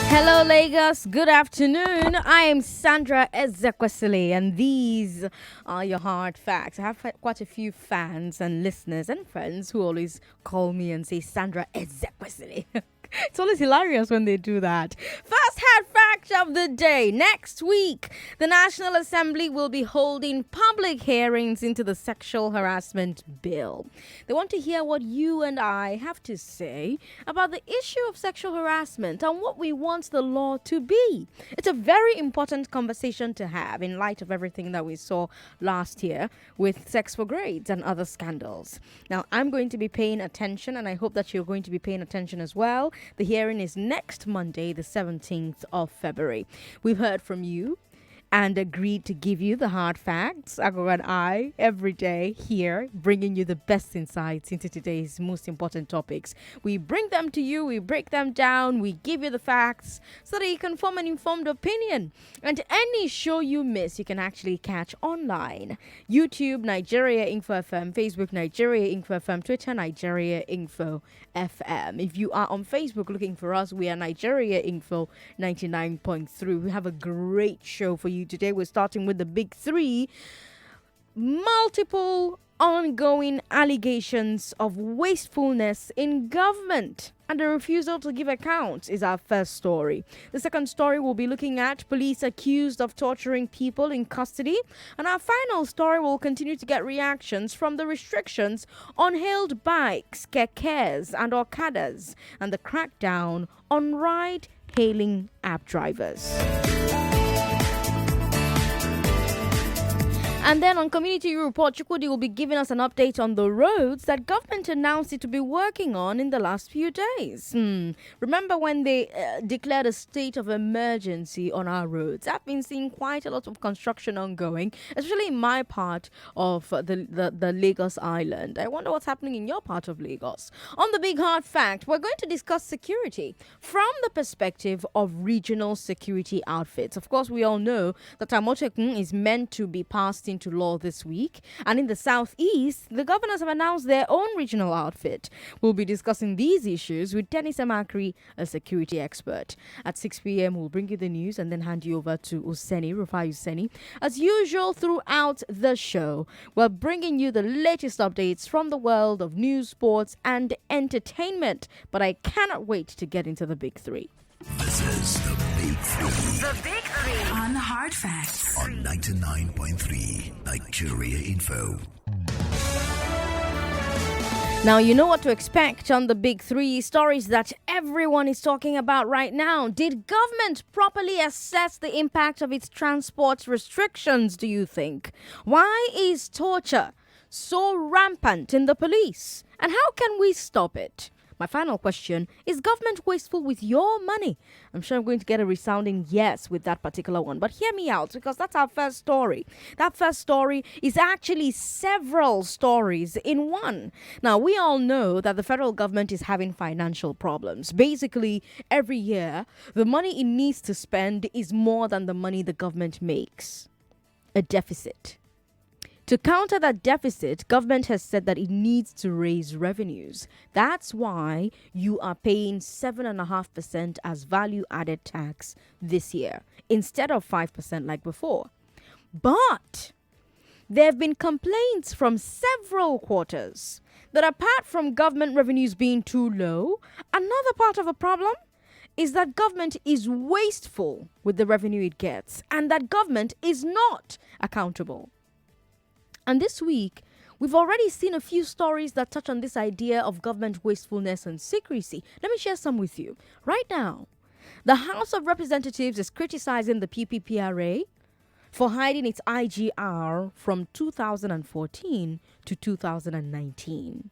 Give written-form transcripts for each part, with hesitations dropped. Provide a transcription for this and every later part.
Hello, Lagos. Good afternoon. I am Sandra Ezekwesili, and these are your hard facts. I have quite a few fans and listeners and friends who always call me and say Sandra Ezekwesili. It's always hilarious when they do that. First hard fact of the day. Next week, the National Assembly will be holding public hearings into the sexual harassment bill. They want to hear what you and I have to say about the issue of sexual harassment and what we want the law to be. It's a very important conversation to have in light of everything that we saw last year with sex for grades and other scandals. Now, I'm going to be paying attention, and I hope that you're going to be paying attention as well. The hearing is next Monday, the 17th of February. We've heard from you and agreed to give you the hard facts. Aghogho and I, every day here, bringing you the best insights into today's most important topics. We bring them to you, we break them down, we give you the facts so that you can form an informed opinion. And any show you miss, you can actually catch online. YouTube, Nigeria Info FM, Facebook, Nigeria Info FM, Twitter, Nigeria Info FM. If you are on Facebook looking for us, we are Nigeria Info 99.3. We have a great show for you today. We're starting with the big three. Multiple ongoing allegations of wastefulness in government and the refusal to give accounts is our first story. The second story will be looking at police accused of torturing people in custody. And our final story will continue to get reactions from the restrictions on hailed bikes, Kekes and Okadas, and the crackdown on ride-hailing app drivers. And then on Community Report, Chukwudi will be giving us an update on the roads that government announced it to be working on in the last few days. Remember when they declared a state of emergency on our roads? I've been seeing quite a lot of construction ongoing, especially in my part of the Lagos Island. I wonder what's happening in your part of Lagos. On the big hard fact, we're going to discuss security from the perspective of regional security outfits. Of course, we all know that Amotekun is meant to be passed into law this week, and in the southeast the governors have announced their own regional outfit. We'll be discussing these issues with Dennis Amakri, a security expert. At 6 p.m. we'll bring you the news and then hand you over to Rufai Useni. As usual throughout the show, we're bringing you the latest updates from the world of news, sports and entertainment, but I cannot wait to get into the big three. This is the Big Three. The Big Three. On Hard Facts. On 99.3 Nigeria Info. Now, you know what to expect on the big three stories that everyone is talking about right now. Did government properly assess the impact of its transport restrictions, do you think? Why is torture so rampant in the police? And how can we stop it? My final question, is government wasteful with your money? I'm sure I'm going to get a resounding yes with that particular one. But hear me out, because that's our first story. That first story is actually several stories in one. Now, we all know that the federal government is having financial problems. Basically, every year, the money it needs to spend is more than the money the government makes. A deficit. To counter that deficit, government has said that it needs to raise revenues. That's why you are paying 7.5% as value-added tax this year, instead of 5% like before. But there have been complaints from several quarters that apart from government revenues being too low, another part of a problem is that government is wasteful with the revenue it gets, and that government is not accountable. And this week, we've already seen a few stories that touch on this idea of government wastefulness and secrecy. Let me share some with you. Right now, the House of Representatives is criticizing the PPPRA for hiding its IGR from 2014 to 2019.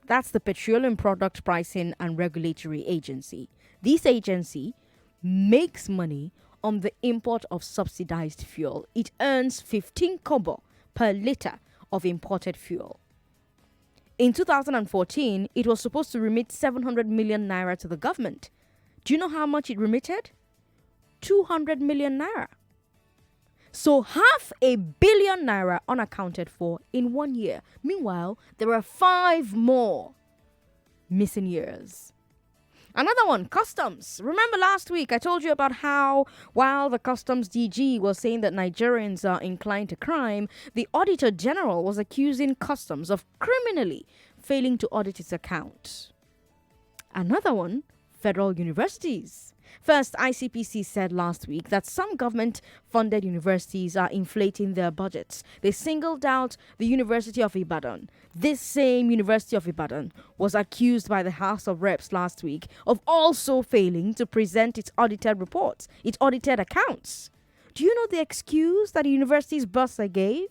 That's the Petroleum Product Pricing and Regulatory Agency. This agency makes money on the import of subsidized fuel. It earns 15 kobo per litre of imported fuel. In 2014, it was supposed to remit 700 million naira to the government. Do you know how much it remitted? 200 million naira. So 500 million naira unaccounted for in 1 year. Meanwhile, there are 5 more missing years. Another one, customs. Remember last week I told you about how while the customs DG was saying that Nigerians are inclined to crime, the Auditor General was accusing customs of criminally failing to audit its account. Another one, federal universities. First, ICPC said last week that some government-funded universities are inflating their budgets. They singled out the University of Ibadan. This same University of Ibadan was accused by the House of Reps last week of also failing to present its audited reports, its audited accounts. Do you know the excuse that the university's bursar gave?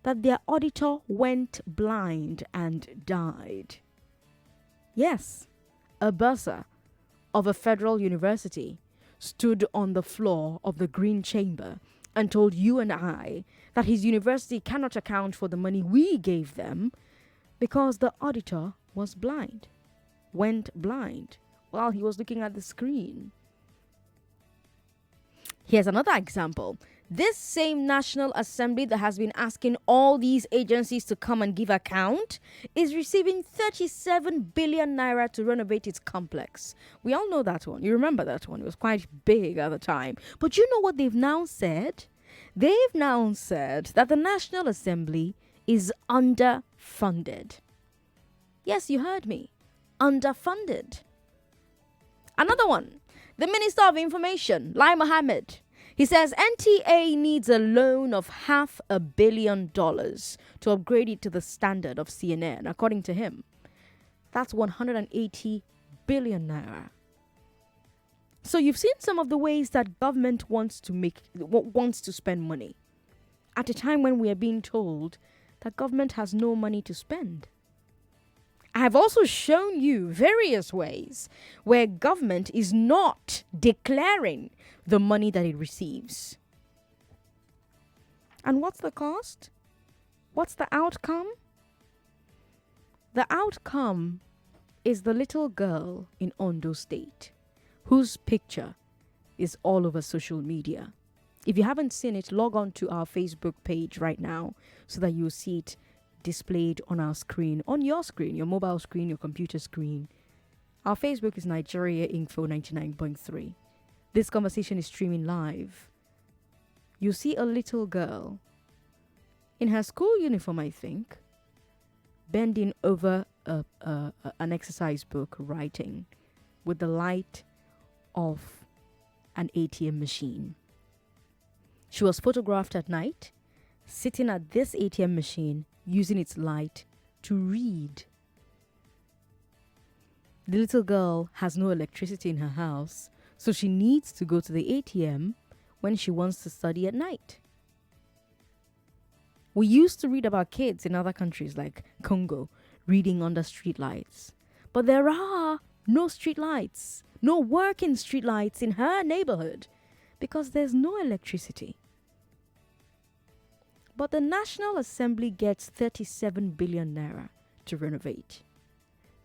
That their auditor went blind and died. Yes, a bursar of a federal university stood on the floor of the Green Chamber and told you and I that his university cannot account for the money we gave them because the auditor was blind, went blind while he was looking at the screen. Here's another example. This same National Assembly that has been asking all these agencies to come and give account is receiving 37 billion naira to renovate its complex. We all know that one. You remember that one. It was quite big at the time. But you know what they've now said? They've now said that the National Assembly is underfunded. Yes, you heard me. Underfunded. Another one. The Minister of Information, Lai Mohammed. He says NTA needs a loan of $500 million to upgrade it to the standard of CNN. According to him, that's 180 billion naira. So you've seen some of the ways that government wants to spend money at a time when we are being told that government has no money to spend. I have also shown you various ways where government is not declaring the money that it receives. And what's the cost? What's the outcome? The outcome is the little girl in Ondo State whose picture is all over social media. If you haven't seen it, log on to our Facebook page right now so that you'll see it displayed on our screen, on your screen, your mobile screen, your computer screen. Our Facebook is Nigeria Info 99.3. This conversation is streaming live. You see a little girl in her school uniform, I think, bending over an exercise book, writing with the light of an ATM machine. She was photographed at night, sitting at this ATM machine, using its light to read. The little girl has no electricity in her house, so she needs to go to the ATM when she wants to study at night. We used to read about kids in other countries like Congo reading under streetlights. But there are no streetlights, no working streetlights in her neighborhood because there's no electricity. But the National Assembly gets 37 billion naira to renovate.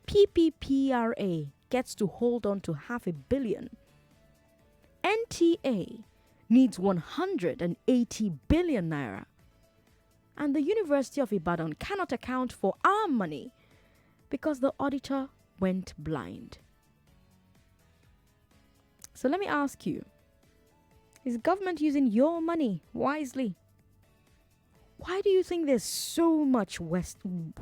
PPPRA gets to hold on to $500 million. NTA needs 180 billion naira. And the University of Ibadan cannot account for our money because the auditor went blind. So let me ask you, is government using your money wisely? Why do you think there's so much wastage?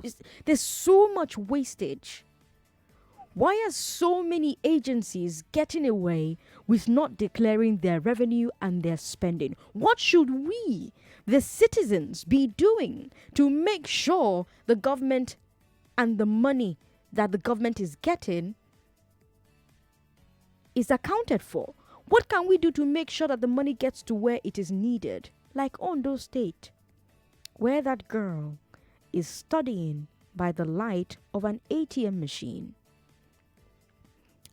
Why are so many agencies getting away with not declaring their revenue and their spending? What should we, the citizens, be doing to make sure the government and the money that the government is getting is accounted for? What can we do to make sure that the money gets to where it is needed? Like Ondo State, where that girl is studying by the light of an ATM machine.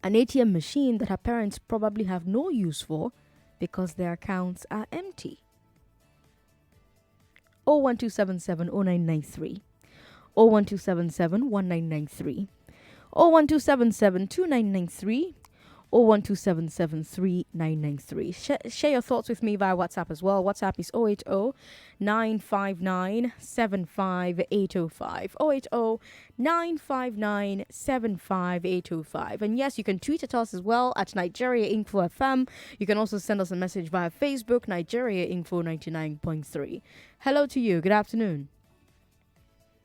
An ATM machine that her parents probably have no use for because their accounts are empty. 01277 0993, 01277 1993, 01277 2993, 012773993. Share your thoughts with me via WhatsApp as well. WhatsApp is 080 959 75805. 080 959 75805. And yes, you can tweet at us as well at Nigeria Info FM. You can also send us a message via Facebook, Nigeria Info 99.3. Hello to you. Good afternoon.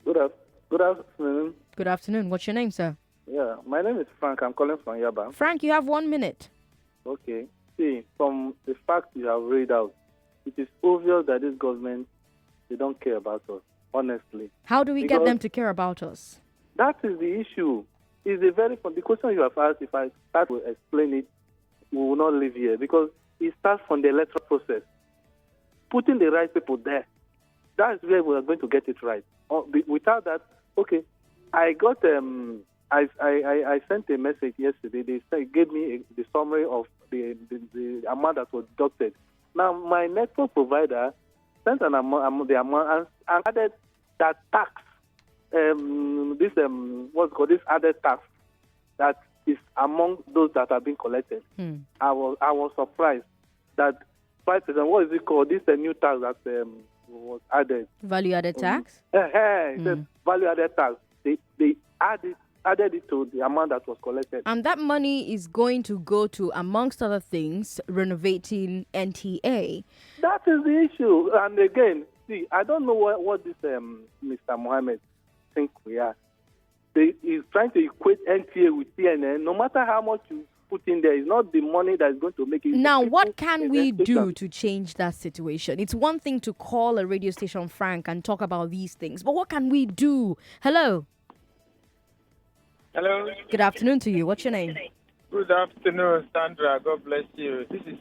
Good afternoon. Good afternoon. What's your name, sir? Yeah, my name is Frank. I'm calling from Yaba. Frank, you have 1 minute. Okay. See, from the facts you have read out, it is obvious that this government, they don't care about us, honestly. How do we get them to care about us? That is the issue. It's a very the question you have asked, if I start to explain it, we will not live here because it starts from the electoral process. Putting the right people there. That's where we are going to get it right. Without that, okay, I got I sent a message yesterday. They gave me the summary of the amount that was deducted. Now, my network provider sent the amount and added that tax. This added tax that is among those that have been collected. I was surprised that 5%. What is it called? This new tax that was added. Value added tax. The value added tax. They added it to the amount that was collected. And that money is going to go to, amongst other things, renovating NTA. That is the issue. And again, see, I don't know what this Mr. Mohammed think we are. He's trying to equate NTA with CNN. No matter how much you put in there, it's not the money that is going to make it. Now, what can we do to change that situation? It's one thing to call a radio station, Frank, and talk about these things. But what can we do? Hello. Hello. Good afternoon to you. What's your name? Good afternoon, Sandra. God bless you. This is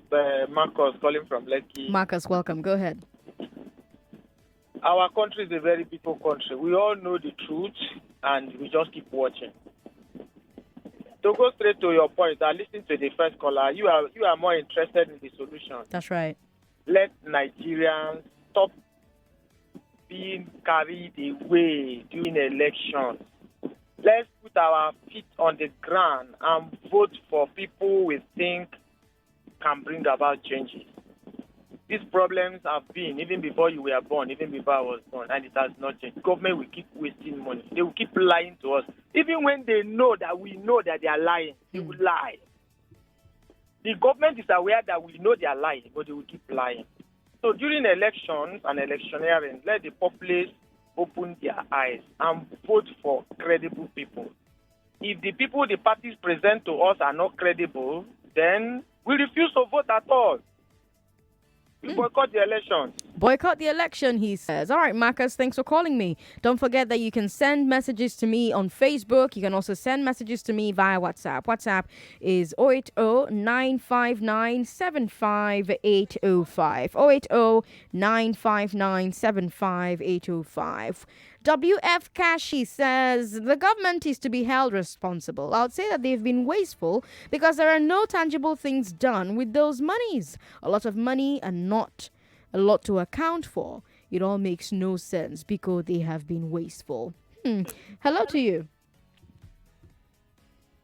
Marcus calling from Lekki. Marcus, welcome. Go ahead. Our country is a very beautiful country. We all know the truth, and we just keep watching. To go straight to your point, I listened to the first caller. You are more interested in the solution. That's right. Let Nigerians stop being carried away during elections. Let's put our feet on the ground and vote for people we think can bring about changes. These problems have been even before you were born, even before I was born, and it has not changed. Government will keep wasting money. They will keep lying to us. Even when they know that we know that they are lying, they will lie. The government is aware that we know they are lying, but they will keep lying. So during elections and electioneering, let the populace open their eyes and vote for credible people. If the people the parties present to us are not credible, then we refuse to vote at all. We boycott the elections. Boycott the election, he says. All right, Marcus, thanks for calling me. Don't forget that you can send messages to me on Facebook. You can also send messages to me via WhatsApp. WhatsApp is 080-959-75805. 080-959-75805. WF Kashi says the government is to be held responsible. I would say that they've been wasteful because there are no tangible things done with those monies. A lot of money and not a lot to account for. It all makes no sense because they have been wasteful. Hello to you.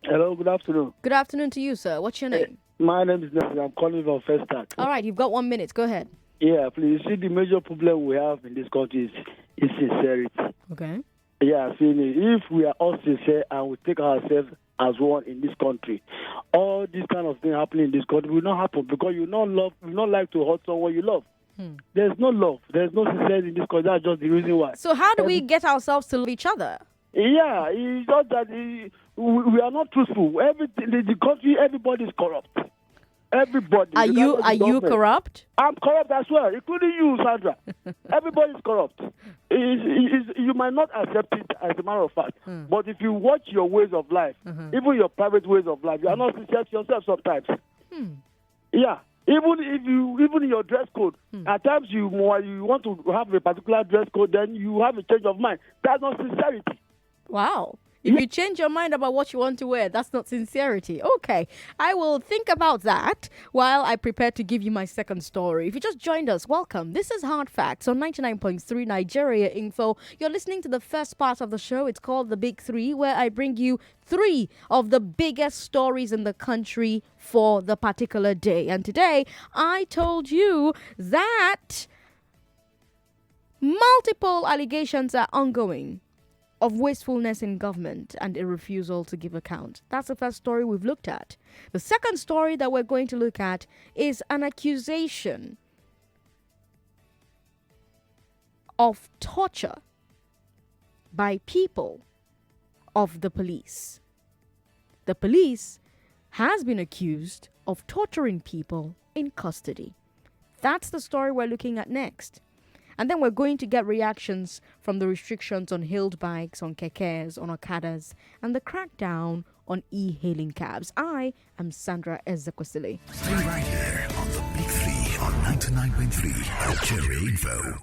Hello, good afternoon. Good afternoon to you, sir. What's your name? My name is Nelson. I'm calling from First Start. All right, you've got 1 minute. Go ahead. Yeah, please. See, the major problem we have in this country is sincerity. Okay. Yeah, see, if we are all sincere and we take ourselves as one in this country, all this kind of thing happening in this country will not happen because you not like to hurt someone you love. There's no love. There's no sincerity in this country. That's just the reason why. So how do we get ourselves to love each other? Yeah, it's just that we are not truthful. Everything, the country, everybody is corrupt. Everybody. Are you corrupt? I'm corrupt as well, including you, Sandra. Everybody is corrupt. You might not accept it as a matter of fact, but if you watch your ways of life, even your private ways of life, you are not sincere to yourself sometimes. Yeah. Even in your dress code, at times you want to have a particular dress code, then you have a change of mind. That's not sincerity. Wow. If you change your mind about what you want to wear, that's not sincerity. Okay, I will think about that while I prepare to give you my second story. If you just joined us, welcome. This is Hard Facts on 99.3 Nigeria Info. You're listening to the first part of the show. It's called The Big Three, where I bring you three of the biggest stories in the country for the particular day. And today, I told you that multiple allegations are ongoing of wastefulness in government and a refusal to give account. That's the first story we've looked at. The second story that we're going to look at is an accusation of torture by people of the police. The police has been accused of torturing people in custody. That's the story we're looking at next. And then we're going to get reactions from the restrictions on hailed bikes, on Kekes, on Okadas, and the crackdown on e-hailing cabs. I am Sandra Ezekwesili. Stay right here on the Big Three on 99.3 Nigeria Info.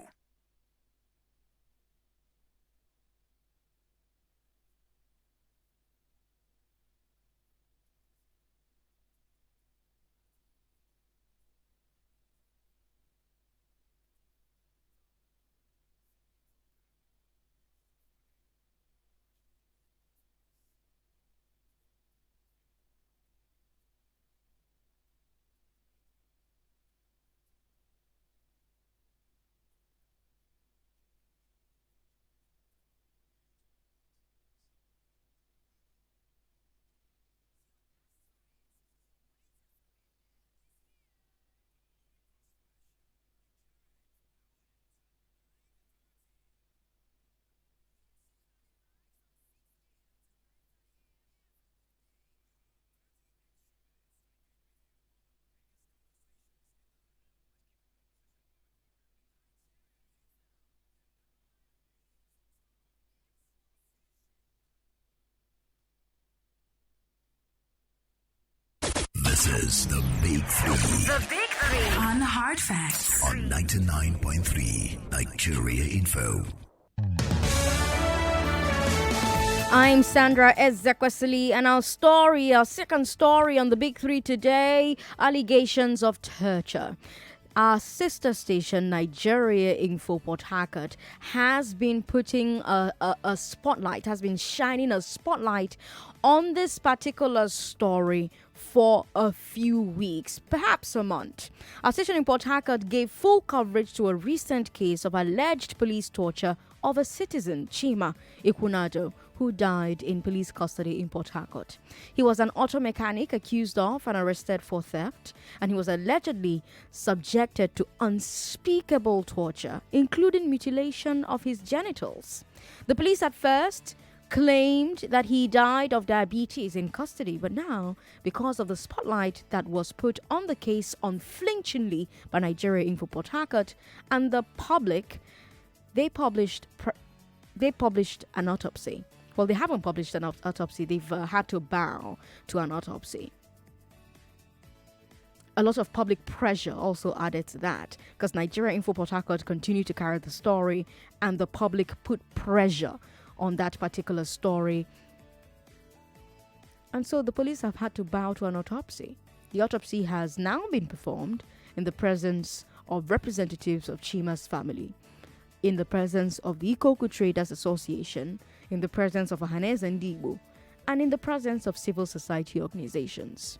This is the Big Three. The Big Three on Hard Facts On 99.3 Nigeria Info. I'm Sandra Ezekwesili, and our second story on the Big Three today, allegations of torture. Our sister station, Nigeria Info Port Harcourt, has been putting a spotlight, has been shining a spotlight on this particular story for a few weeks, perhaps a month. Our station in Port Harcourt gave full coverage to a recent case of alleged police torture of a citizen, Chima Ikwunado, who died in police custody in Port Harcourt. He was an auto mechanic accused of and arrested for theft, and he was allegedly subjected to unspeakable torture, including mutilation of his genitals. The police at first claimed that he died of diabetes in custody, but now, because of the spotlight that was put on the case unflinchingly by Nigeria Info Port Harcourt and the public, they published an autopsy. Well, they haven't published an autopsy. They've had to bow to an autopsy. A lot of public pressure also added to that, because Nigeria Info Port Harcourt continued to carry the story, and the public put pressure on that particular story. And so the police have had to bow to an autopsy. The autopsy has now been performed in the presence of representatives of Chima's family, in the presence of the Ikoku Traders Association, in the presence of Ohaneze Ndigbo, and in the presence of civil society organizations.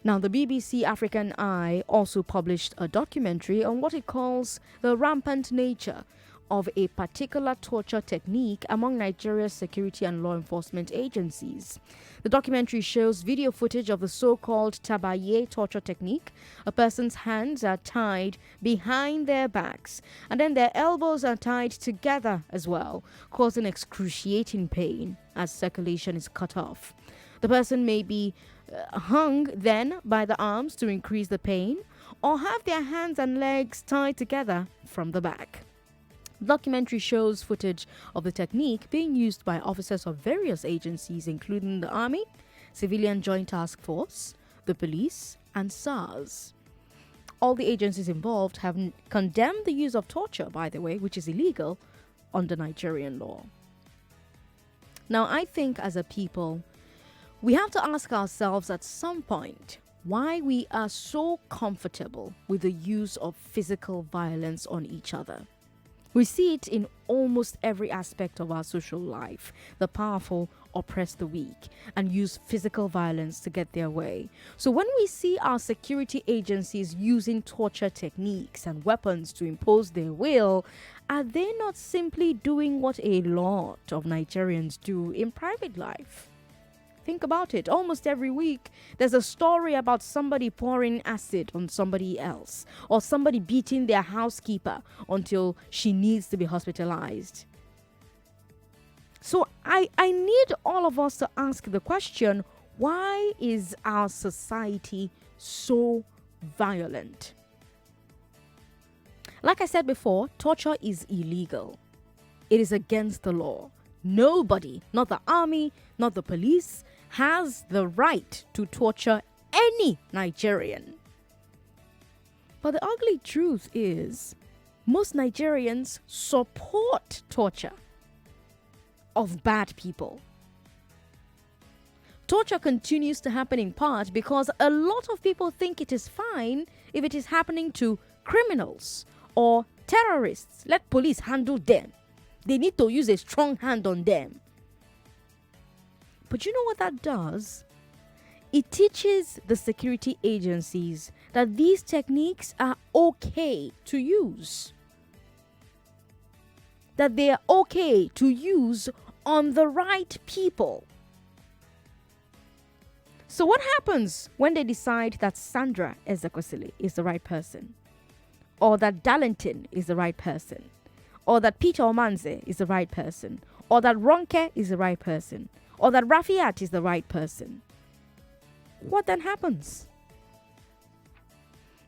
Now, the BBC African Eye also published a documentary on what it calls the rampant nature of a particular torture technique among Nigeria's security and law enforcement agencies. The documentary shows video footage of the so-called tabaye torture technique. A person's hands are tied behind their backs, and then their elbows are tied together as well, causing excruciating pain as circulation is cut off. The person may be hung then by the arms to increase the pain, or have their hands and legs tied together from the back. The documentary shows footage of the technique being used by officers of various agencies, including the Army, Civilian Joint Task Force, the police, and SARS. All the agencies involved have condemned the use of torture, by the way, which is illegal under Nigerian law. Now, I think as a people, we have to ask ourselves at some point why we are so comfortable with the use of physical violence on each other. We see it in almost every aspect of our social life. The powerful oppress the weak and use physical violence to get their way. So when we see our security agencies using torture techniques and weapons to impose their will, are they not simply doing what a lot of Nigerians do in private life? Think about it. Almost every week, there's a story about somebody pouring acid on somebody else, or somebody beating their housekeeper until she needs to be hospitalized. So I need all of us to ask the question, why is our society so violent? Like I said before, torture is illegal. It is against the law. Nobody, not the army, not the police, has the right to torture any Nigerian. But the ugly truth is, most Nigerians support torture of bad people. Torture continues to happen in part because a lot of people think it is fine if it is happening to criminals or terrorists. Let police handle them. They need to use a strong hand on them. But you know what that does? It teaches the security agencies that these techniques are okay to use. That they are okay to use on the right people. So what happens when they decide that Sandra Ezekwesili is the right person? Or that Darlington is the right person? Or that Peter Omanze is the right person? Or that Ronke is the right person? Or that Rafiat is the right person? What then happens?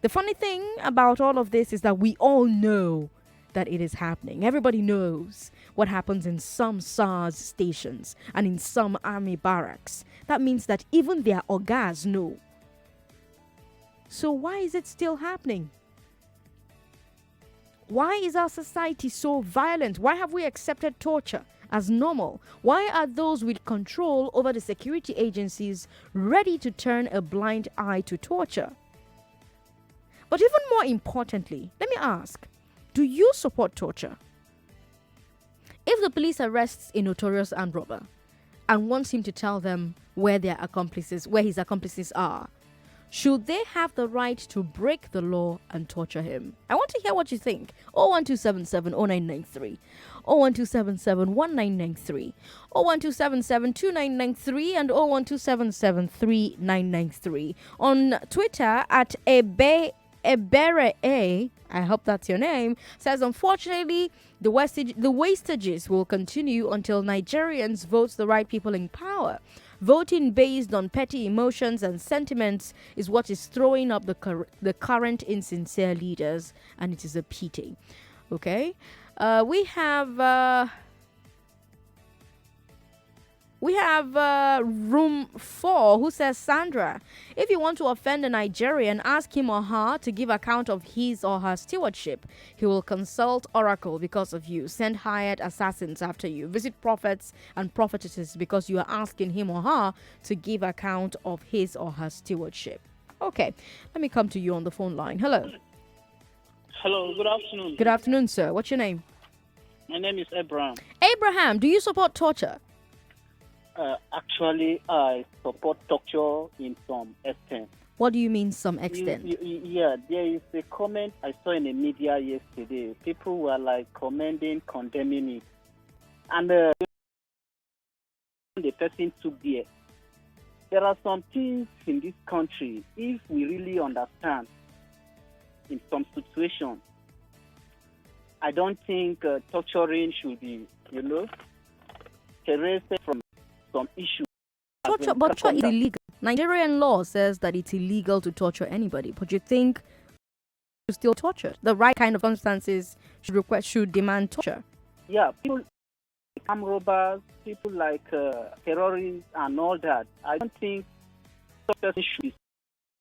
The funny thing about all of this is that we all know that it is happening. Everybody knows what happens in some SARS stations and in some army barracks. That means that even their Okadas know. So why is it still happening? Why is our society so violent? Why have we accepted torture as normal? Why are those with control over the security agencies ready to turn a blind eye to torture? But even more importantly, let me ask, do you support torture? If the police arrests a notorious armed robber and wants him to tell them where his accomplices are, should they have the right to break the law and torture him? I want to hear what you think. 01277 0993, 01277 1993, 01277 2993, and 01277 3993. On Twitter at Ebere A, I hope that's your name, says, unfortunately, the wastages will continue until Nigerians vote the right people in power. Voting based on petty emotions and sentiments is what is throwing up the current insincere leaders, and it is a pity. Okay, we have room 4 who says, Sandra, if you want to offend a Nigerian, ask him or her to give account of his or her stewardship. He will consult oracle because of you, send hired assassins after you, visit prophets and prophetesses because you are asking him or her to give account of his or her stewardship. Okay, let me come to you on the phone line. Hello. Hello, good afternoon. Good afternoon, sir. What's your name? My name is Abraham. Abraham, do you support torture? Actually, I support torture in some extent. What do you mean some extent? Yeah, there is a comment I saw in the media yesterday. People were like condemning it. And the person took there. There are some things in this country, if we really understand, in some situations, I don't think torturing should be, erased from some issues. Torture is illegal. Nigerian law says that it's illegal to torture anybody, but you think you still torture? The right kind of circumstances should demand torture. Yeah, people like armed robbers, people like terrorists and all that. I don't think torture should be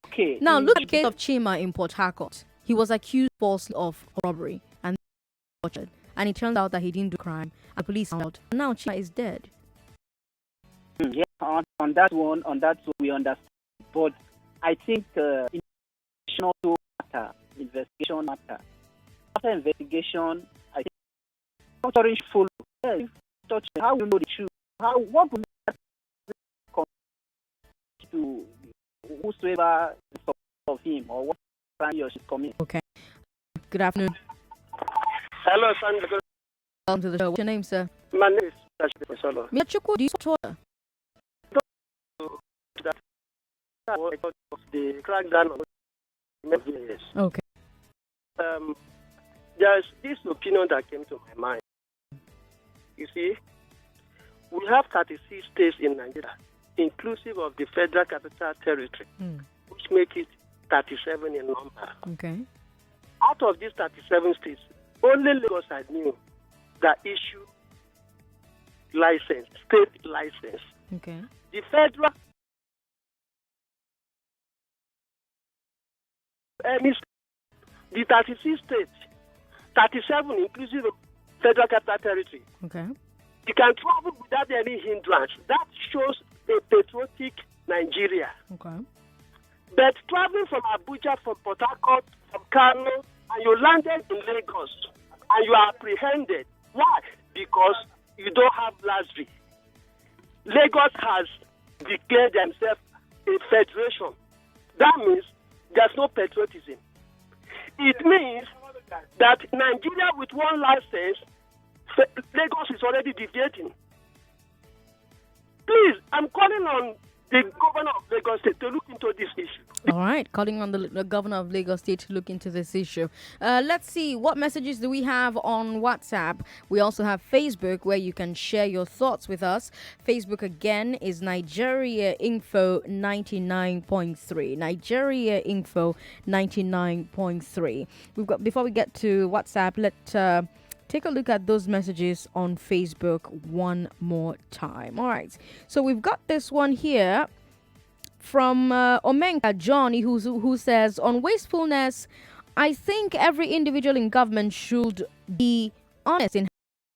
okay. Now look at the case of Chima in Port Harcourt. He was accused falsely of robbery and tortured, and it turns out that he didn't do crime. And police found out. And now Chima is dead. on that one, we understand. But I think investigation also matter. Investigation matter. After investigation, I think monitoring should follow. Yes, how will you know the truth? What will you to whosoever is of him or what crime he or she is committing? Okay. Good afternoon. Hello, Sandra. Welcome to the show. What's your name, sir? My name is Solo. Mr. Chukwu, do you support Twitter? The crackdown on yes. Okay. There's this opinion that came to my mind. You see, we have 36 states in Nigeria, inclusive of the Federal Capital Territory, which make it 37 in number. Okay. Out of these 37 states, only Lagos I knew that issue license, state license. Okay. The federal the 36 states, 37 inclusive of Federal Capital Territory. Okay. You can travel without any hindrance. That shows a patriotic Nigeria. Okay. But traveling from Abuja, from Port Harcourt, from Kano, and you landed in Lagos, and you are apprehended. Why? Because you don't have luxury. Lagos has declared themselves a federation. That means there's no patriotism. It means that Nigeria with one license, Lagos is already deviating. Please, I'm calling on the governor of Lagos State to look into this issue. All right, calling on the governor of Lagos State to look into this issue. Let's see, what messages do we have on WhatsApp? We also have Facebook, where you can share your thoughts with us. Facebook again is Nigeria Info 99.3. Nigeria Info 99.3. We've got, before we get to WhatsApp, let's take a look at those messages on Facebook one more time. All right, so we've got this one here from Omenka Johnny, who says, on wastefulness, I think every individual in government should be honest in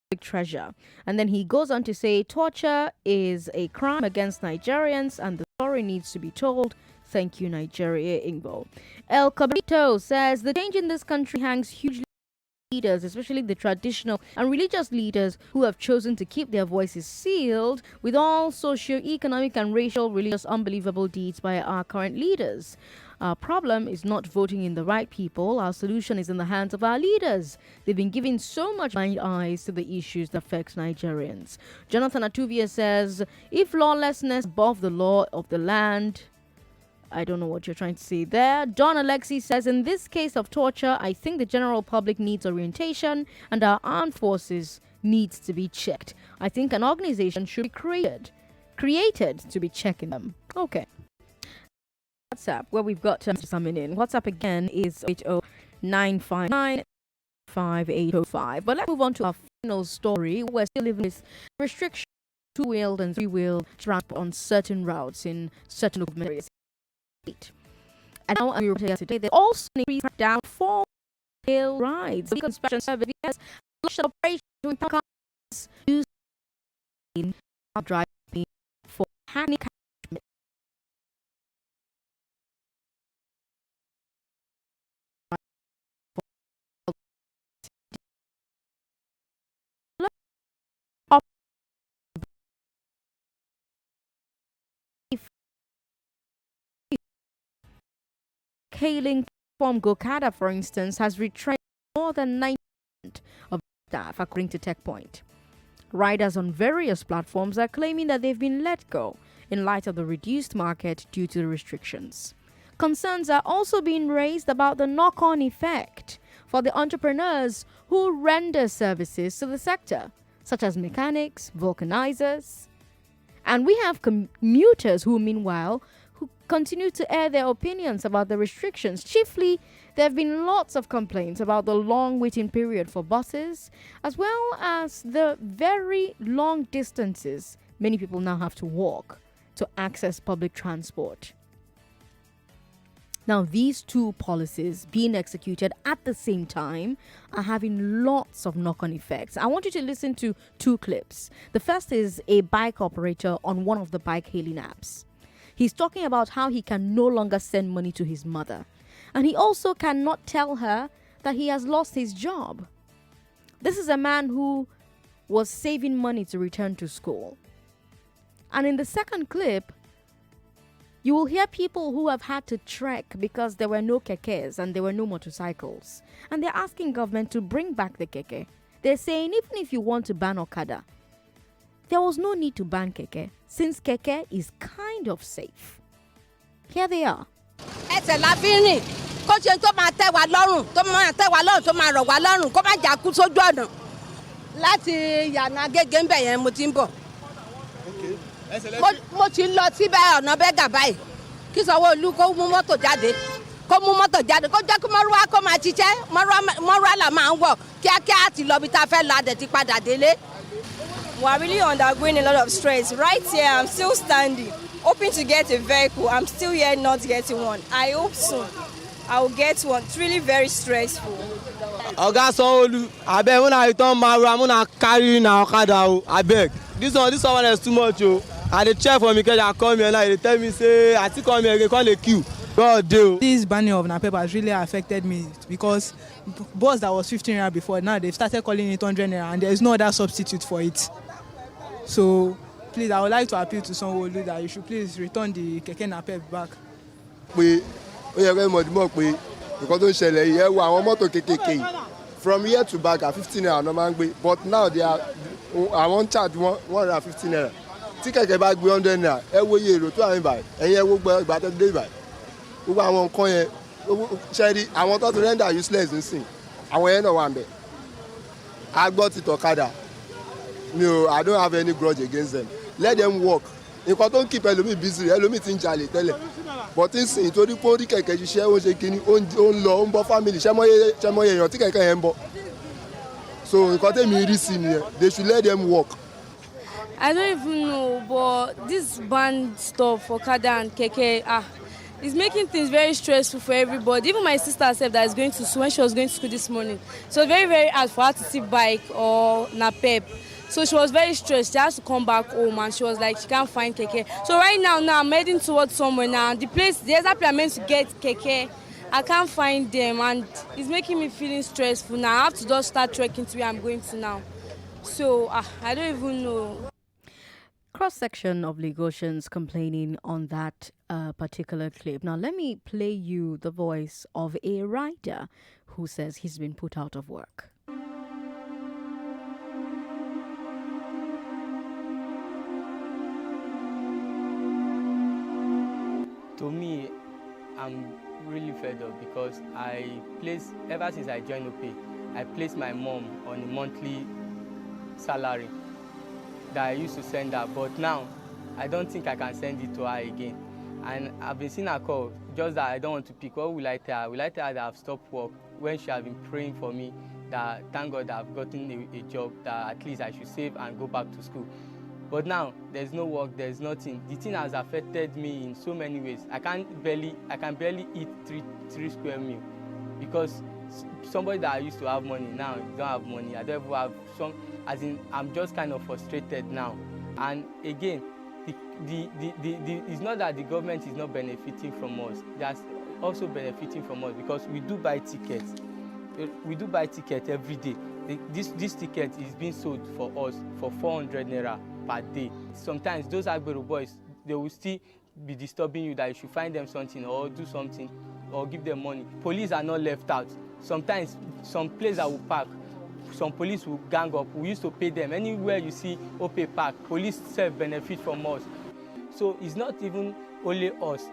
public treasure. And then he goes on to say, torture is a crime against Nigerians and the story needs to be told. Thank you, Nigeria Ingbo. El Cabrito says, the change in this country hangs hugely leaders, especially the traditional and religious leaders who have chosen to keep their voices sealed with all socio-economic and racial, religious, unbelievable deeds by our current leaders. Our problem is not voting in the right people. Our solution is in the hands of our leaders. They've been giving so much blind eyes to the issues that affect Nigerians. Jonathan Atuvia says, if lawlessness above the law of the land, I don't know what you're trying to say there. Don Alexi says, in this case of torture, I think the general public needs orientation and our armed forces needs to be checked. I think an organization should be created to be checking them. Okay. WhatsApp, where we've got something in. WhatsApp again is 80959 5805. But let's move on to our final story. We're still living with restrictions, two-wheeled and three-wheeled transport on certain routes in certain local areas. And now we report today, they also increased down for rail rides. The inspection service has launched an operation to empower cars using driving for handicap. Hailing from Okada, for instance, has retrained more than 90% of staff, according to TechPoint. Riders on various platforms are claiming that they've been let go in light of the reduced market due to the restrictions. Concerns are also being raised about the knock-on effect for the entrepreneurs who render services to the sector, such as mechanics, vulcanizers. And we have commuters who, meanwhile, who continue to air their opinions about the restrictions. Chiefly, there have been lots of complaints about the long waiting period for buses, as well as the very long distances many people now have to walk to access public transport. Now, these two policies being executed at the same time are having lots of knock-on effects. I want you to listen to two clips. The first is a bike operator on one of the bike hailing apps. He's talking about how he can no longer send money to his mother. And he also cannot tell her that he has lost his job. This is a man who was saving money to return to school. And in the second clip, you will hear people who have had to trek because there were no Kekes and there were no motorcycles. And they're asking government to bring back the Keke. They're saying even if you want to ban Okada, there was no need to ban Keke since Keke is kind of safe. Here they are. Mo ti lọ síbẹ̀ ọ̀nà bẹ́gà báyìí kí Sanwó-Olú kó mú mọ́tò jáde kó jẹ́ kí mọ́rúwá kó máa ṣiṣẹ́ mọ́rúwá là máa ń wọ̀ kíákíá àti lọ bí ta fẹ́ lọ adẹ̀ ti padà délé. We are really undergoing a lot of stress. Right here, I'm still standing, hoping to get a vehicle. I'm still here not getting one. I hope soon I will get one. It's really very stressful. Oga Sanwó-Olú, abeg when I return Marua, when I carry na Okada, abeg. This one is too much, oh. And the chair for me, I come here now, they tell me, say, I still come here, they call the queue. God, deal. This banning of NAPEP has really affected me because bus that was 15 naira before, now they've started calling it 100 naira and there is no other substitute for it. So, please, I would like to appeal to Sanwó-Olú that you should please return the Keke NAPEP back. From here to back at 15 naira no man gbe, but now they are I want charge 115 naira. Tí kẹ̀kẹ́ bá gbé 100 naira, ẹ wo iye èrò tó wà níbàyí, ẹ̀yin ẹ wo gbà tó dé ìbàyí. Gbogbo àwọn nǹkan yẹn ṣẹ́rí àwọn tó ti render useless nsìn, àwọn yẹn náà wà ńbẹ̀. A gbọ́ ti tọ̀kadà, I don't have any grudge against them. Let them work. Nǹkan tó ń keep ẹlòmíì busy, ẹlòmíì ti ń jalè tẹ́lẹ̀. But nsìn torí pé ó rí kẹ̀kẹ́ ṣiṣẹ́ ó ń ṣe kíní, ó ń lọ, ó ń bọ́ family, ṣẹ́mọ́yé èèyàn tí kẹ̀kẹ́ yẹn ń bọ̀. So they should let them work. I don't even know, but this ban stuff for Okada and Keke is making things very stressful for everybody. Even my sister herself that is going to school, when she was going to school this morning, so very, very hard for her to see bike or NAPEP. So she was very stressed. She has to come back home and she was like, she can't find Keke. So right now I'm heading towards somewhere now. The exact place I'm meant to get Keke, I can't find them and it's making me feeling stressful now. I have to just start trekking to where I'm going to now. So I don't even know. Cross-section of Lagosians complaining on that particular clip. Now let me play you the voice of a rider who says he's been put out of work. To me, I'm really fed up because ever since I joined OPay, I placed my mom on a monthly salary that I used to send her, but now I don't think I can send it to her again. And I've been seeing her call, just that I don't want to pick. What will I tell her? Will I tell her that I've stopped work when she has been praying for me that thank God that I've gotten a job, that at least I should save and go back to school. But now there's no work, there's nothing. The thing has affected me in so many ways. I can barely eat three square meals because somebody that I used to have money now don't have money. I don't have some. As in, I'm just kind of frustrated now. And again, it's not that the government is not benefiting from us. They're also benefiting from us because we do buy tickets. We do buy tickets every day. This ticket is being sold for us for 400 naira per day. Sometimes those Aghogho boys, they will still be disturbing you that you should find them something or do something or give them money. Police are not left out. Sometimes some place that will park, some police will gang up. We used to pay them. Anywhere you see OPay park, police self-benefit from us. So it's not even only us.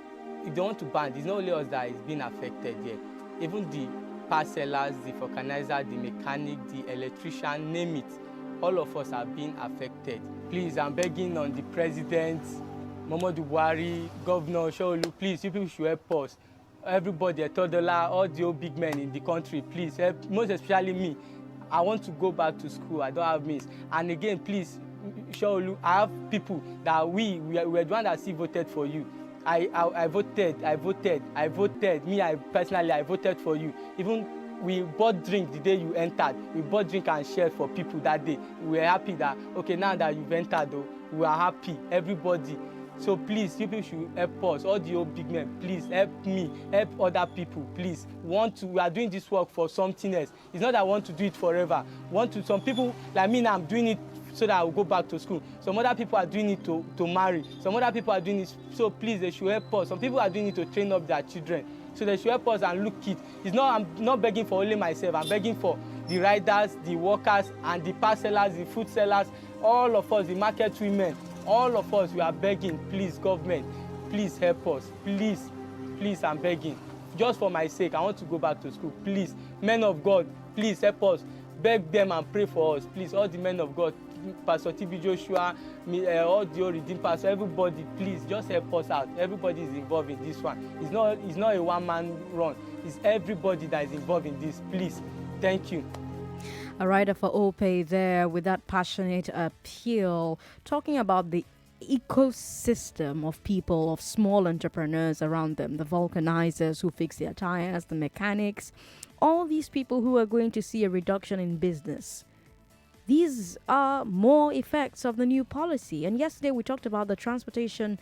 If they want to ban, it's not only us that is being affected here. Even the parcellers, the vulcanizer, the mechanic, the electrician, name it. All of us are being affected. Please, I'm begging on the president, Muhammadu Buhari, Governor Sanwó-Olú, please, you people should help us. Everybody, Todola, all the old big men in the country, please help, most especially me. I want to go back to school. I don't have means. And again, please, Sanwó-Olú, I have people that we're the one that still voted for you. I voted. Me, I personally voted for you. Even we bought drink the day you entered. We bought drink and shared for people that day. We were happy that, okay, now that you've entered, though, we are happy, everybody. So please, you people should help us, all the old big men, please help me, help other people, please. We are doing this work for something else. It's not that I want to do it forever. Some people, like me now, I'm doing it so that I will go back to school. Some other people are doing it to marry. Some other people are doing it, so please, they should help us. Some people are doing it to train up their children. So they should help us and look it. I'm not begging for only myself. I'm begging for the riders, the workers, and the parcellers, the food sellers, all of us, the market women, all of us, we are begging, please, government, please help us. Please, please, I'm begging. Just for my sake, I want to go back to school. Please, men of God, please help us. Beg them and pray for us. Please, all the men of God, Pastor TB Joshua, all the redeemed pastor, everybody, please just help us out. Everybody is involved in this one. It's not a one-man run. It's everybody that is involved in this. Please, thank you. A writer for OPE there with that passionate appeal, talking about the ecosystem of people, of small entrepreneurs around them, the vulcanizers who fix their tires, the mechanics, all these people who are going to see a reduction in business. These are more effects of the new policy. And yesterday we talked about the transportation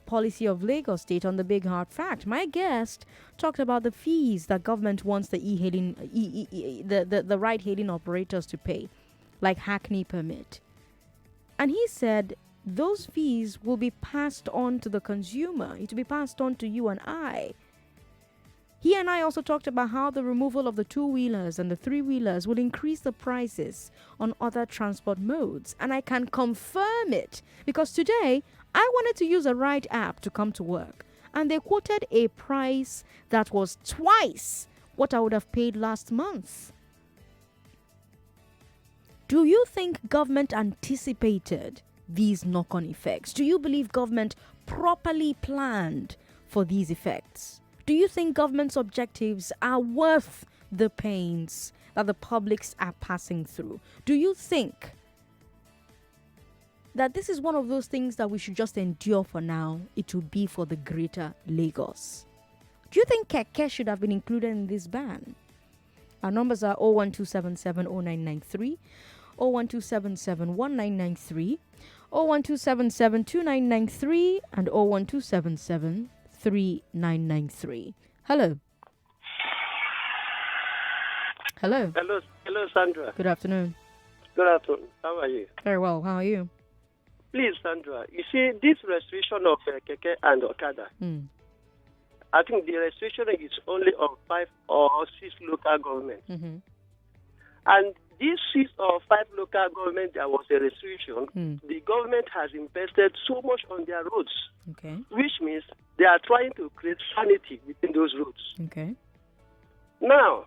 policy of Lagos State on the Big Hard Fact. My guest talked about the fees that government wants the the ride-hailing operators to pay, like Hackney permit. And he said those fees will be passed on to the consumer. It will be passed on to you and I. He and I also talked about how the removal of the two-wheelers and the three-wheelers will increase the prices on other transport modes. And I can confirm it because today I wanted to use a ride app to come to work. And they quoted a price that was twice what I would have paid last month. Do you think government anticipated these knock-on effects? Do you believe government properly planned for these effects? Do you think government's objectives are worth the pains that the publics are passing through? Do you think that this is one of those things that we should just endure for now? It would be for the greater Lagos. Do you think Kekes should have been included in this ban? Our numbers are 012770993, 012771993, 012772993, and 01277 3993. Hello. Hello, Sandra. Good afternoon. Good afternoon. How are you? Very well. How are you? Please, Sandra, you see this restriction of Kekes and Okada. I think the restriction is only on 5 or 6 local governments. Mm-hmm. And these 6 or 5 local governments, there was a restriction. The government has invested so much on their roads, which means they are trying to create sanity within those roads. Okay. Now,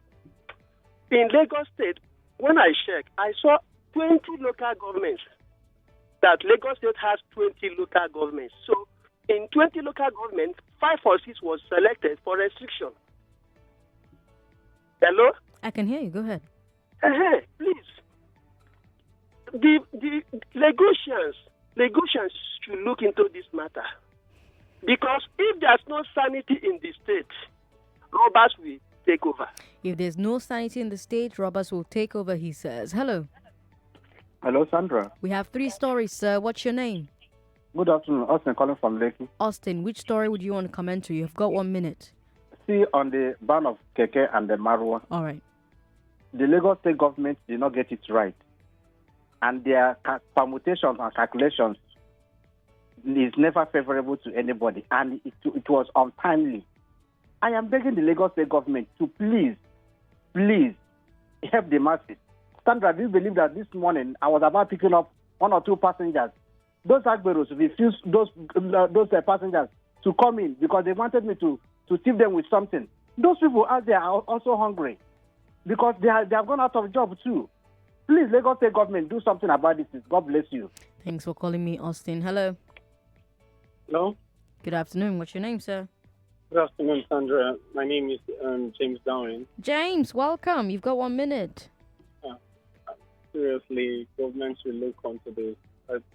in Lagos State, when I checked, I saw 20 local governments. That Lagos State has 20 local governments. So, in 20 local governments, 5 or 6 was selected for restriction. Hello? I can hear you. Go ahead. Please. The Lagosians should look into this matter. Because if there's no sanity in the state, robbers will take over. If there's no sanity in the state, robbers will take over, he says. Hello. Hello, Sandra. We have 3 stories, sir. What's your name? Good afternoon. Austin calling from Lekki. Austin, which story would you want to comment to? You've got 1 minute. See, on the ban of Kekes and the Marwa. All right. The Lagos State government did not get it right. And their permutations and calculations is never favorable to anybody. And it was untimely. I am begging the Lagos State government to please help the masses. Sandra, do you believe that this morning I was about picking up 1 or 2 passengers? Those Agberos refused those passengers to come in because they wanted me to tip them with something. Those people out there are also hungry because they have gone out of job too. Please, Lagos State government, do something about this. God bless you. Thanks for calling me, Austin. Hello. Hello. Good afternoon. What's your name, sir? Good afternoon, Sandra. My name is James Darwin. James, welcome. You've got 1 minute. Seriously, government should look onto this.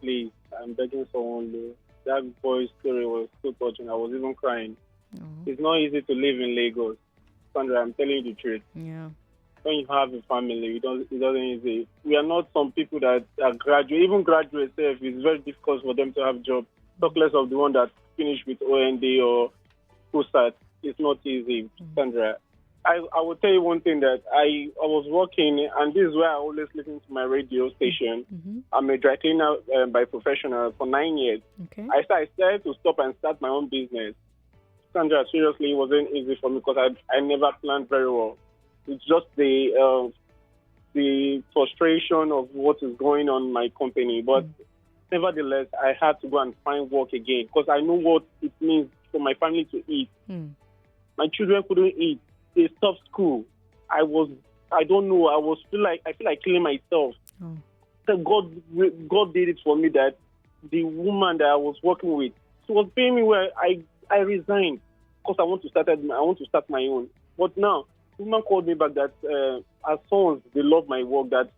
Please, I'm begging someone to that boy's story was so touching. I was even crying. It's not easy to live in Lagos. Sandra, I'm telling you the truth. Yeah. When you have a family, it doesn't easy. We are not some people that are graduate. Even graduates, it's very difficult for them to have jobs. Talk less of the one that finished with OND or POSAT. It's not easy, Sandra. I will tell you one thing that I was working, and this is where I always listen to my radio station. I'm a dry cleaner by professional for 9 years. Okay. I started to stop and start my own business. Sandra, seriously, it wasn't easy for me because I never planned very well. It's just the frustration of what is going on in my company. But nevertheless, I had to go and find work again because I know what it means for my family to eat. My children couldn't eat. They stopped school. I don't know. I feel like killing myself. So God did it for me that the woman that I was working with, she was paying me well. I resigned because I want to start my own. But now, the woman called me back that as sons, they love my work, that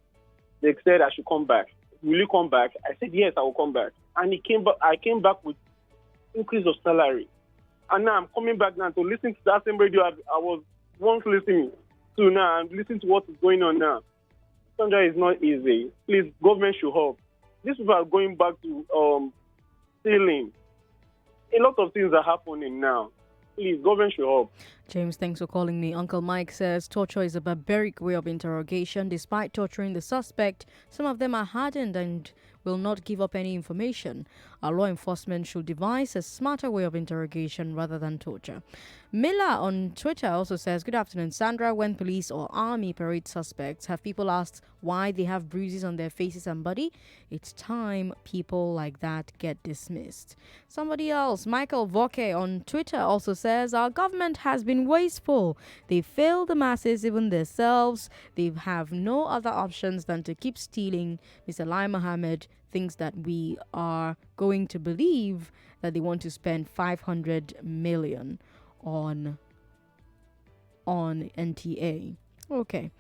they said I should come back. Will you come back? I said, yes, I will come back. And I came back with increase of salary. And now I'm coming back now to listen to that same radio I was once listening to now. I'm listening to what is going on now. Sandra, is not easy. Please, government should help. These people are going back to stealing. A lot of things are happening now. Please, government should help. James, thanks for calling me. Uncle Mike says torture is a barbaric way of interrogation. Despite torturing the suspect, some of them are hardened and will not give up any information. Our law enforcement should devise a smarter way of interrogation rather than torture. Miller on Twitter also says, good afternoon, Sandra. When police or army parade suspects, have people asked why they have bruises on their faces and body? It's time people like that get dismissed. Somebody else, Michael Voke on Twitter also says, our government has been wasteful. They fail the masses, even themselves. They have no other options than to keep stealing. Mr. Lai Mohammed thinks that we are going to believe that they want to spend 500 million on NTA. Okay.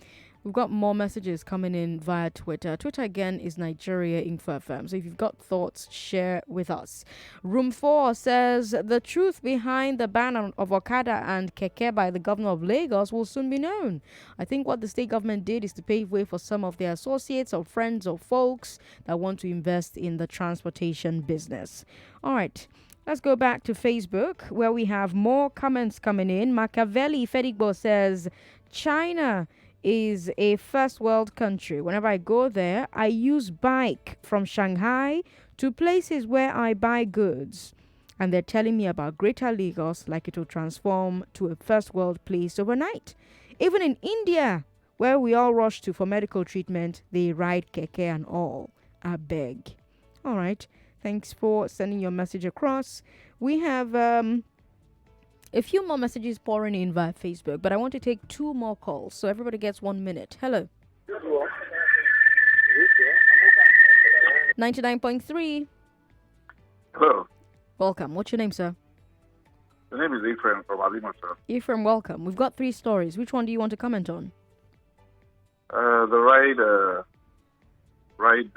We've got more messages coming in via Twitter. Twitter again is Nigeria Info FM. So if you've got thoughts, share with us. Room 4 says the truth behind the ban of Okada and Kekes by the governor of Lagos will soon be known. I think what the state government did is to pave way for some of their associates or friends or folks that want to invest in the transportation business. All right. Let's go back to Facebook where we have more comments coming in. Machiavelli Fedigbo says, China is a first world country. Whenever I go there, I use bike from Shanghai to places where I buy goods. And they're telling me about Greater Lagos like it will transform to a first world place overnight. Even in India, where we all rush to for medical treatment, they ride keke and all. I beg. All right. Thanks for sending your message across. We have a few more messages pouring in via Facebook, but I want to take 2 more calls, so everybody gets 1 minute. Hello. 99.3. Hello. Welcome. What's your name, sir? The name is Ephraim from Alima, sir. Ephraim, welcome. We've got 3 stories. Which one do you want to comment on? The ride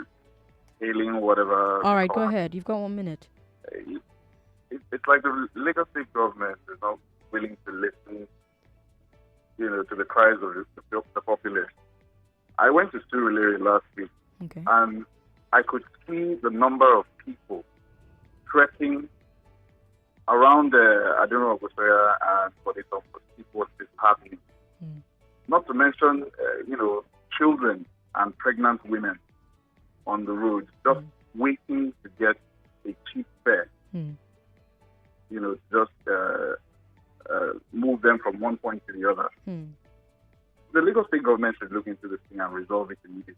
hailing, whatever. All right, go ahead. You've got 1 minute. It's like the Lagos state government is not willing to listen, to the cries of the populace. I went to Surulere last week, and I could see the number of people trekking around Aghogho Oboh and for the to see what is happening. Not to mention, children and pregnant women on the road, just waiting to get a cheap fare. Just move them from one point to the other. The Lagos state government should look into this thing and resolve it immediately.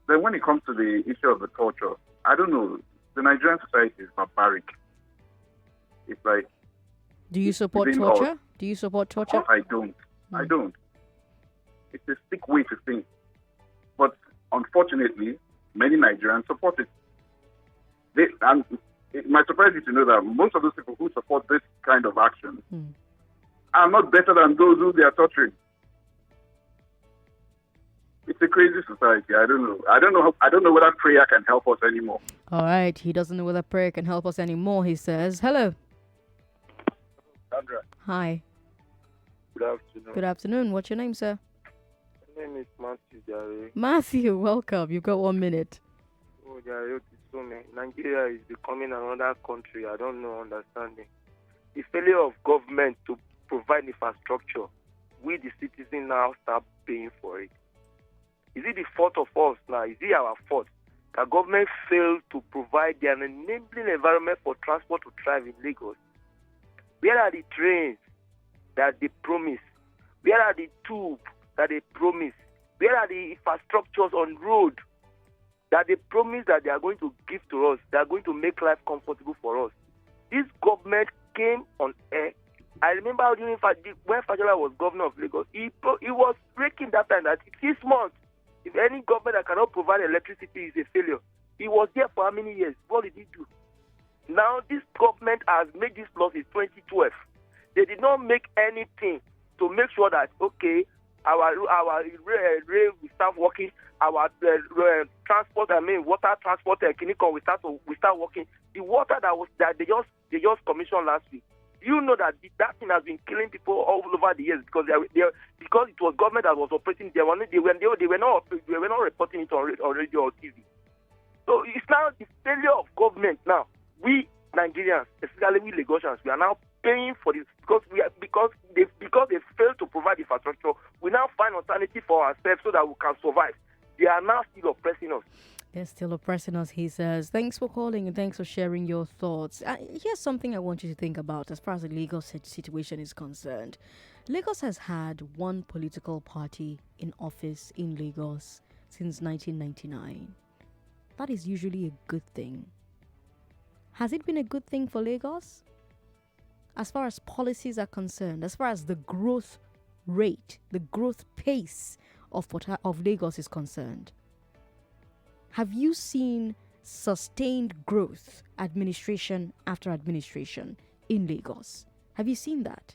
Then when it comes to the issue of the torture, I don't know, the Nigerian society is barbaric. It's like... Do you support torture? Do you support torture? I don't. I don't. It's a sick way to think. But unfortunately, many Nigerians support it. It might surprise you to know that most of those people who support this kind of action are not better than those who they are torturing. It's a crazy society. I don't know. I don't know whether prayer can help us anymore. All right. He doesn't know whether prayer can help us anymore, he says. Hello. Sandra. Hi. Good afternoon. Good afternoon. What's your name, sir? My name is Matthew Jare. Matthew, welcome. You've got 1 minute. Oh, Jare, Nigeria is becoming another country. I don't know understanding. The failure of government to provide infrastructure, we the citizens now start paying for it. Is it the fault of us now? Is it our fault that government failed to provide an enabling environment for transport to thrive in Lagos? Where are the trains that they promise? Where are the tubes that they promise? Where are the infrastructures on road that they promise that they are going to give to us? They are going to make life comfortable for us. This government came on air. I remember when Fajola was governor of Lagos, he was breaking that time that 6 months, if any government that cannot provide electricity is a failure. He was there for how many years? What did he do? Now this government has made this law in 2012. They did not make anything to make sure that, okay, our rail will start working, our transport, water transport, clinical will start working. The water that they just commissioned last week. You know that thing has been killing people all over the years because because it was government that was operating. They were not reporting it on radio or TV. So it's now the failure of government. Now we Nigerians, especially we Lagosians, we are now paying for this because they failed to provide infrastructure. We now find alternative for ourselves so that we can survive. They are now still oppressing us. They're still oppressing us, he says. Thanks for calling and thanks for sharing your thoughts. Here's something I want you to think about as far as the Lagos situation is concerned. Lagos has had one political party in office in Lagos since 1999. That is usually a good thing. Has it been a good thing for Lagos? As far as policies are concerned, as far as the growth rate, the growth pace of Lagos is concerned, have you seen sustained growth, administration after administration in Lagos? Have you seen that?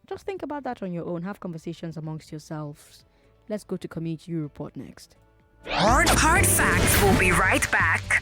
Just think about that on your own. Have conversations amongst yourselves. Let's go to Community Report next. Hard Facts will be right back.